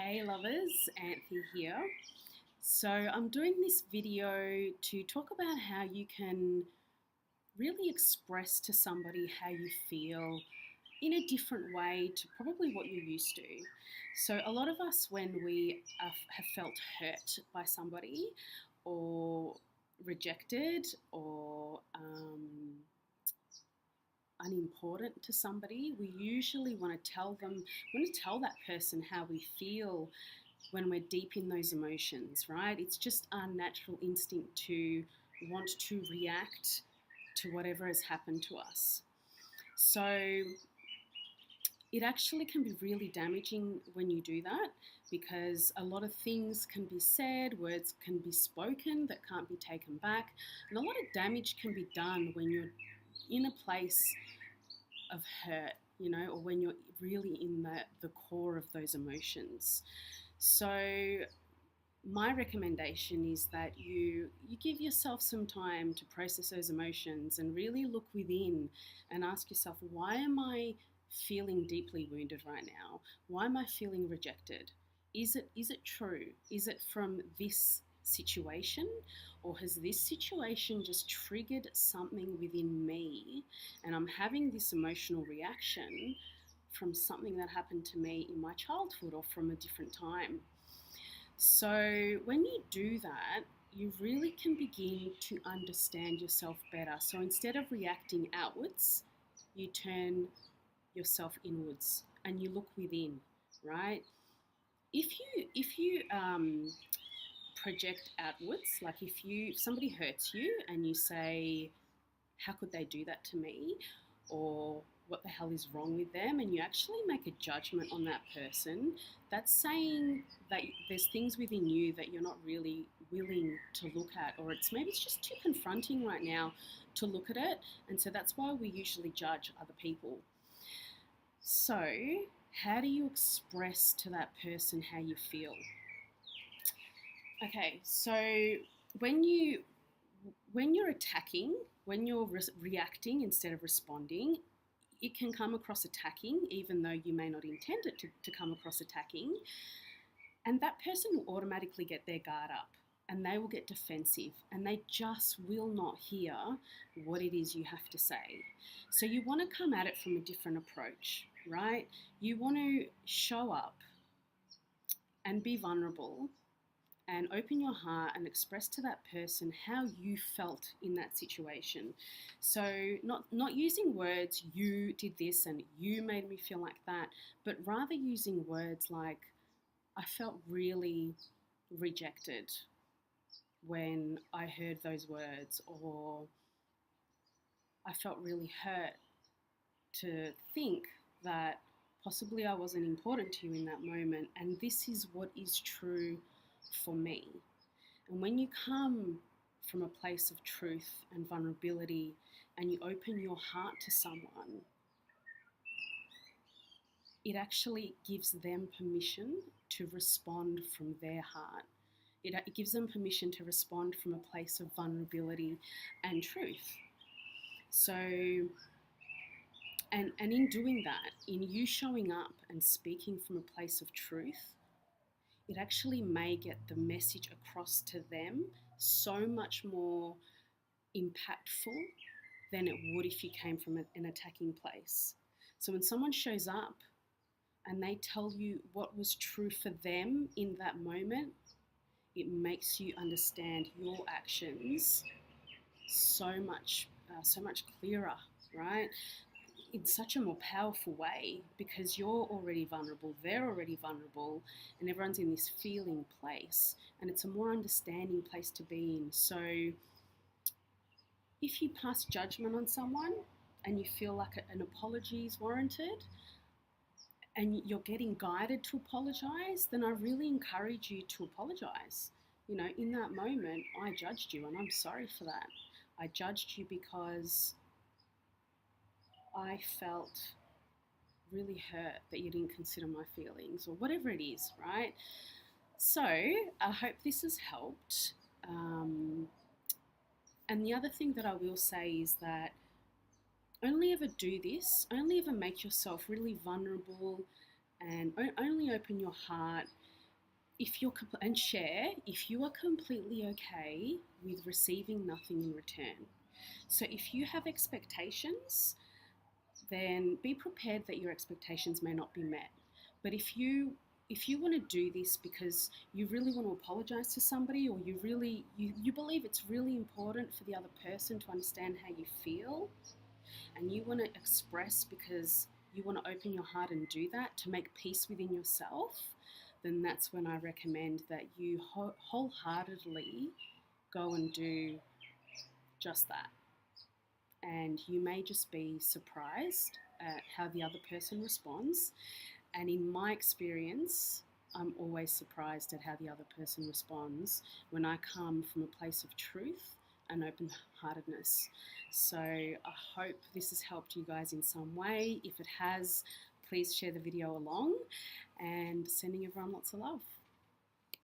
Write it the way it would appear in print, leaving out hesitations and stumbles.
Hey lovers, Anthea here. So I'm doing this video to talk about how you can really express to somebody how you feel in a different way to probably what you're used to. So a lot of us, when we have felt hurt by somebody or rejected or unimportant to somebody, we usually want to tell them, want to tell that person how we feel when we're deep in those emotions, right? It's just our natural instinct to want to react to whatever has happened to us. So it actually can be really damaging when you do that, because a lot of things can be said, words can be spoken that can't be taken back, and a lot of damage can be done when you're in a place of hurt, or when you're really in the core of those emotions. So my recommendation is that you give yourself some time to process those emotions and really look within and ask yourself, why am I feeling deeply wounded right now? Why am I feeling rejected? Is it true? Is it from this situation, or has this situation just triggered something within me and I'm having this emotional reaction from something that happened to me in my childhood or from a different time? So when you do that, you really can begin to understand yourself better. So instead of reacting outwards, you turn yourself inwards and you look within, right? If you project outwards, like if somebody hurts you and you say, how could they do that to me? Or what the hell is wrong with them? And you actually make a judgment on that person, that's saying that there's things within you that you're not really willing to look at, or maybe it's just too confronting right now to look at it. And so that's why we usually judge other people. So how do you express to that person how you feel? Okay, so when you're attacking, when you're reacting instead of responding, it can come across attacking, even though you may not intend it to come across attacking. And that person will automatically get their guard up and they will get defensive and they just will not hear what it is you have to say. So you want to come at it from a different approach, right? You want to show up and be vulnerable and open your heart and express to that person how you felt in that situation. So not using words, you did this and you made me feel like that, but rather using words like, I felt really rejected when I heard those words, or I felt really hurt to think that possibly I wasn't important to you in that moment, and this is what is true for me. And when you come from a place of truth and vulnerability and you open your heart to someone, it actually gives them permission to respond from their heart. It gives them permission to respond from a place of vulnerability and truth. So, and in doing that, in you showing up and speaking from a place of truth, it actually may get the message across to them so much more impactful than it would if you came from an attacking place. So when someone shows up and they tell you what was true for them in that moment, it makes you understand your actions so much clearer, right? In such a more powerful way, because you're already vulnerable, they're already vulnerable, and everyone's in this feeling place, and it's a more understanding place to be in. So if you pass judgment on someone and you feel like an apology is warranted and you're getting guided to apologize, then I really encourage you to apologize. In that moment, I judged you and I'm sorry for that. I judged you because I felt really hurt that you didn't consider my feelings, or whatever it is, right? So I hope this has helped. And the other thing that I will say is that only ever do this, only ever make yourself really vulnerable and only open your heart if you're and share if you are completely okay with receiving nothing in return. So if you have expectations, then be prepared that your expectations may not be met. But if you want to do this because you really want to apologize to somebody, or you believe it's really important for the other person to understand how you feel, and you want to express because you want to open your heart and do that to make peace within yourself, then that's when I recommend that you wholeheartedly go and do just that. And you may just be surprised at how the other person responds. And in my experience, I'm always surprised at how the other person responds when I come from a place of truth and open heartedness. So I hope this has helped you guys in some way. If it has, please share the video along, and sending everyone lots of love.